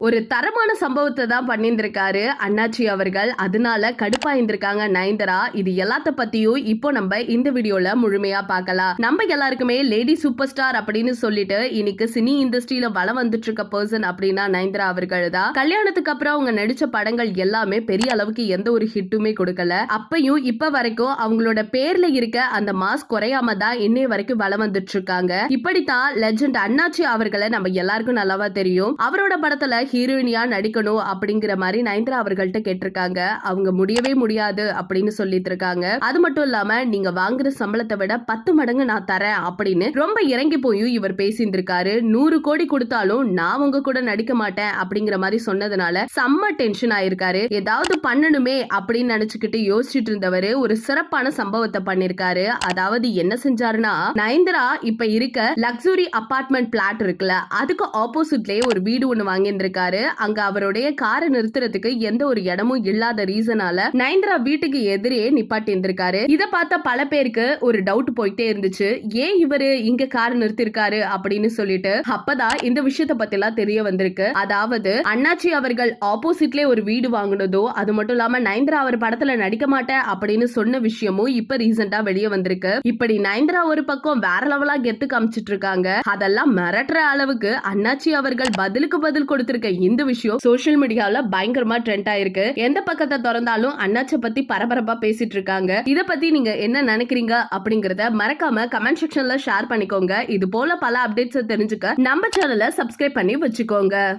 ஒரு தரமான சம்பவத்தை தான் பண்ணியிருந்திருக்காரு அண்ணாச்சி அவர்கள். அதனால கடுப்பா இருந்திருக்காங்க நயன்தாரா. இது எல்லாத்த பத்தியும் இப்போ நம்ம இந்த வீடியோல முழுமையா பார்க்கலாம். நம்ம எல்லாருக்குமே லேடி சூப்பர் ஸ்டார் அப்படின்னு சொல்லிட்டு இன்னைக்கு சினி இண்டஸ்ட்ரியில வளம் வந்துட்டு இருக்க பர்சன் அப்படின்னா நயன்தாரா அவர்கள் தான். கல்யாணத்துக்கு அப்புறம் அவங்க நடிச்ச படங்கள் எல்லாமே பெரிய அளவுக்கு எந்த ஒரு ஹிட்டுமே கொடுக்கல. அப்பயும் இப்ப வரைக்கும் அவங்களோட பேர்ல இருக்க அந்த மாஸ் குறையாம தான் இன்னைய வரைக்கும் வளம் வந்துட்டு இருக்காங்க. இப்படித்தான் லெஜெண்ட் அண்ணாச்சி அவர்களை நம்ம எல்லாருக்கும் நல்லாவா தெரியும். அவரோட படத்துல ஹீரோயினியா நடிக்கணும் அப்படிங்கிற மாதிரி நயன்தாரா அவர்கள்ட்ட கேட்டிருக்காங்க. அவங்க முடியவே முடியாது அப்படின்னு சொல்லிட்டு இருக்காங்க. அது மட்டும் இல்லாம நீங்க வாங்குற சம்பளத்தை விட 10 மடங்கு நான் தரேன் அப்படின்னு ரொம்ப இறங்கி போய் இவர் பேசியிருந்திருக்காரு. 100 கோடி கொடுத்தாலும் நான் உங்க கூட நடிக்க மாட்டேன் அப்படிங்கிற மாதிரி சொன்னதுனால செம்ம டென்ஷன் ஆயிருக்காரு. ஏதாவது பண்ணணுமே அப்படின்னு நினைச்சுக்கிட்டு யோசிச்சுட்டு இருந்தவரு ஒரு சிறப்பான சம்பவத்தை பண்ணிருக்காரு. அதாவது என்ன செஞ்சாருன்னா, நயன்தாரா இப்ப இருக்க லக்ஸுரி அபார்ட்மெண்ட் பிளாட் இருக்குல்ல, அதுக்கு ஆப்போசிட்லயே ஒரு வீடு ஒண்ணு வாங்கியிருந்திருக்காரு. அங்க அவருடைய காரை நிறுத்துறதுக்கு எந்த ஒரு இடமும் இல்லாத ரீசனால நயன்தாரா வீட்டுக்கு எதிரே நிப்பாட்டி இருந்திருக்காரு. இத பார்த்த பல பேருக்கு ஒரு டவுட் போயிட்டே இருந்துச்சு, ஏன் இவரு இங்க கார் நிறுத்திருக்காரு அப்படின்னு சொல்லிட்டு. அப்பதான் இந்த விஷயத்த பத்தி எல்லாம் தெரிய வந்திருக்கு. அதாவது அண்ணாச்சி அவர்கள் ஆப்போசிட்ல ஒரு வீடு வாங்கினதோ, அது மட்டும் இல்லாம நயன்தாரா அவர் படத்துல நடிக்க மாட்டேன் அப்படின்னு சொன்ன விஷயமும் இப்ப ரீசெண்டா வெளியே வந்திருக்கு. இப்படி நயன்தாரா ஒரு பக்கம் வேற லெவலா கெத்து காமிச்சிட்டு இருக்காங்க. அதெல்லாம் மிரட்டுற அளவுக்கு அண்ணாச்சி அவர்கள் பதிலுக்கு பதில் கொடுத்திருக்க இந்த விஷயம் சோசியல் மீடியால பயங்கரமா ட்ரெண்ட் ஆயிருக்கு. எந்த பக்கத்தை திறந்தாலும் அண்ணாச்சி பத்தி பரபரப்பா பேசிட்டு இருக்காங்க. இத பத்தி நீங்க என்ன நினைக்கிறீங்க அப்படிங்கறத மறக்காம கமெண்ட் செக்ஷன்ல ஷேர் பண்ணிக்கோங்க. இது போல பல அப்டேட்ஸ் தெரிஞ்சுக்க நம்ம சேனலை சப்ஸ்கிரைப் பண்ணி வச்சுக்கோங்க.